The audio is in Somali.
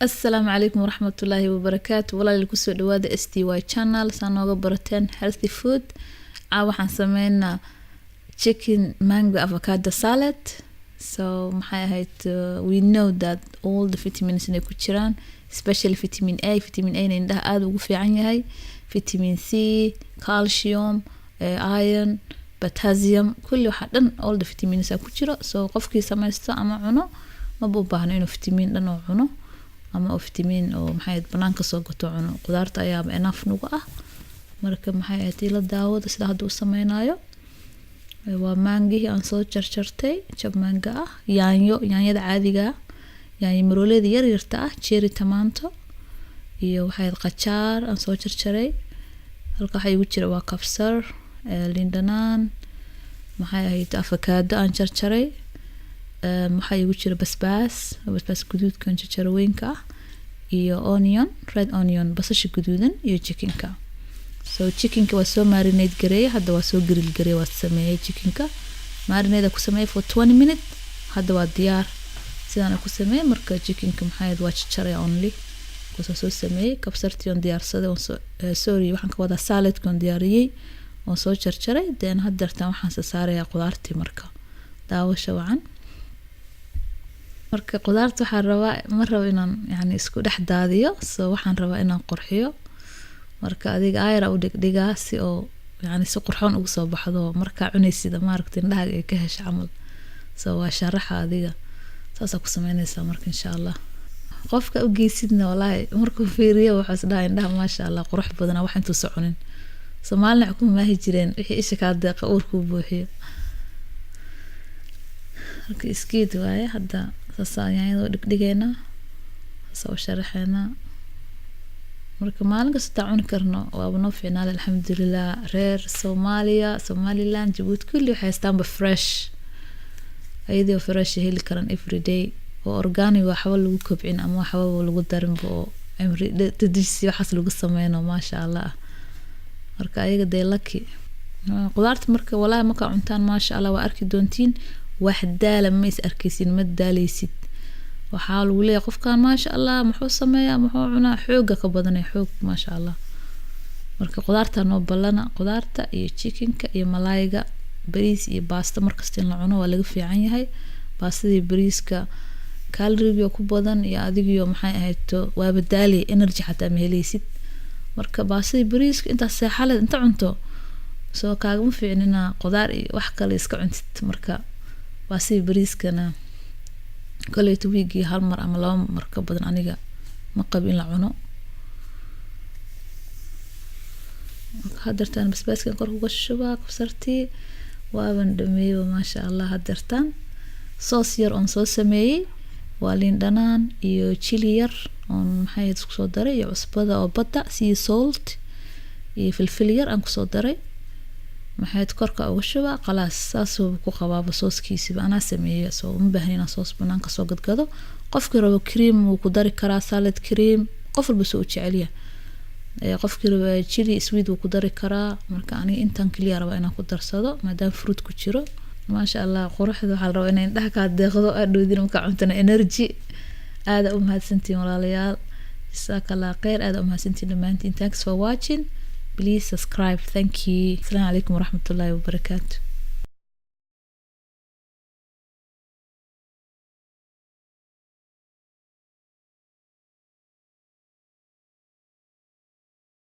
السلام عليكم ورحمة الله وبركاته. والله اللي كسر دواد STY channel سانوغا برتين healthy food. waxaan sameynaa chicken mango avocado salad. So maxay ahayd we know that all the vitamins inay ku jiraan, especially vitamin A. Vitamin A indhaha aad ugu fiican yahay. Vitamin C, calcium, iron, potassium, kulli waxa dhan all the vitamins ku jiro. So qofkii samaysto ama cuno ma u baahna inuu vitamin dhan oo cuno ama vitamin oo maxay banaanka soo gato cuno. Qudaarta ayaa enough nuga ah. marka maxay ahayd la daawada sida hadda u sameeynayo waa mangihi aan soo jarjartay jab manga ah, yaanyada caadiga ah, yaanyo maroolada yar yarta ah, cherry tomato iyo waxay qajaar aan soo jarjaray. halka waxa igu jira waa kabsar, liin dhanaan, maxay ahayd avocado aan jarjaray, waxa igu jira basbaas guduudkan jarjarweynka ah iyo onion, red onion, basasha guduudan iyo chickenka. So chickenka waa soo marinate gareeyay, hadda waa soo grill gareeyay, waa sameeyay chickenka. Marinate ku sameeyay for 20 minutes. hadda waa diyaar. sidaan ku sameeyay marka chickenka maxay waa jarjaray only. ku soo sameeyay kabsartii on diyaarsaday on sorry waxaan ka wada salad kon diyaariyay on soo jarjaray. then hadda waxaan saarayaa qudaartii marka. daawasho wacan. marka qudaarta waxaan rabaa ma rabo inaan yani isku dhex daadiyo, so waxaan rabaa inaan qurxiyo. marka adiga ayra u dhigdhigaa si oo yani si qurxoon ugu soo baxdo marka cunaysid ma aragtay indhaha ay ka hesho camal. so waa sharaxa adiga saas ku sameynaysaa marka insha Allah. qofka u geysidna wallahi markuu fiiriyo waxa isdhaa indhaha ma sha Allah qurux badan wax intuu soconin. Soomaalina ku ma jireen wixii isha ka deeqa uurku buuxiyo. marka iskeed waaye hadda saasayaan dhigdhigayna soo sharaxayna. marka maalin kasta cuni karno waa noo fiicnaa alxamdulillah. reer Soomaaliya, Somaliland, Djibouti kulli waxay haystaan fresh. ayadoo fresh heli karan every day oo organic wax lagu kobcin ama wax lagu darin oo every day waxas lagu sameeyno ma sha Allah. marka ayaga day lucky. qudaarta marka wallahi marka cuntaan ma sha Allah waa arki doontiin wax daala ma is arkaysin ma daalaysid. waxaa lagu leeyahay qofkan ma sha Allah muxuu sameeyaa muxuu cunaa xooga ka badan xoog ma sha Allah. marka qudaarta noo balana qudaarta iyo chickenka iyo malaayga, bariis iyo pasta markasta in la cuno waa laga fiican yahay. baastadii bariiska calorie ku badan iyo adigiyo maxay ahayd waa badaali energy xataa ma helaysid. marka baastadii bariiska inta seexalad inta cunto soo kaaga ma fiicnina qudaar iyo wax kale iska cuntid. marka baastadii bariiskana kaleeto wiigi hal mar ama laba mar ka badan aniga ma qabin la cuno. hadartan basbaaska kor uga shubaa kabsartii waaban dhameeyo ma sha Allah. hadartan sauce yar on soo sameeyay waa liin dhanaan iyo chili yar on maxay isku soo daray iyo cusbada oo badda sea salt iyo filfil yar aan ku soo daray. maxay korka uga shubaa qalaas saasoo ku qabaaba sauce-kiisa ana sameeyay. soo u baahnina sauce banaanka soo gadgado. qofkii rabo cream uu ku dari karaa salad cream qof walba soo jecel yahay. qofkii rabo chili sweet uu ku dari karaa. marka aniga intaan kaliya rabo inaan ku darsado maadaama fruit ku jiro. ma sha Allah quruxda waxa la rabaa inay indhaha ka deeqdo adoodin marka cuntana energy. aad u mahadsantiin walaalayaal. jazakallahu khair. aad u mahadsantiin dhamaantiin. thanks for watching. please subscribe. thank you. Assalamu alaikum warahmatullahi wabarakatuh.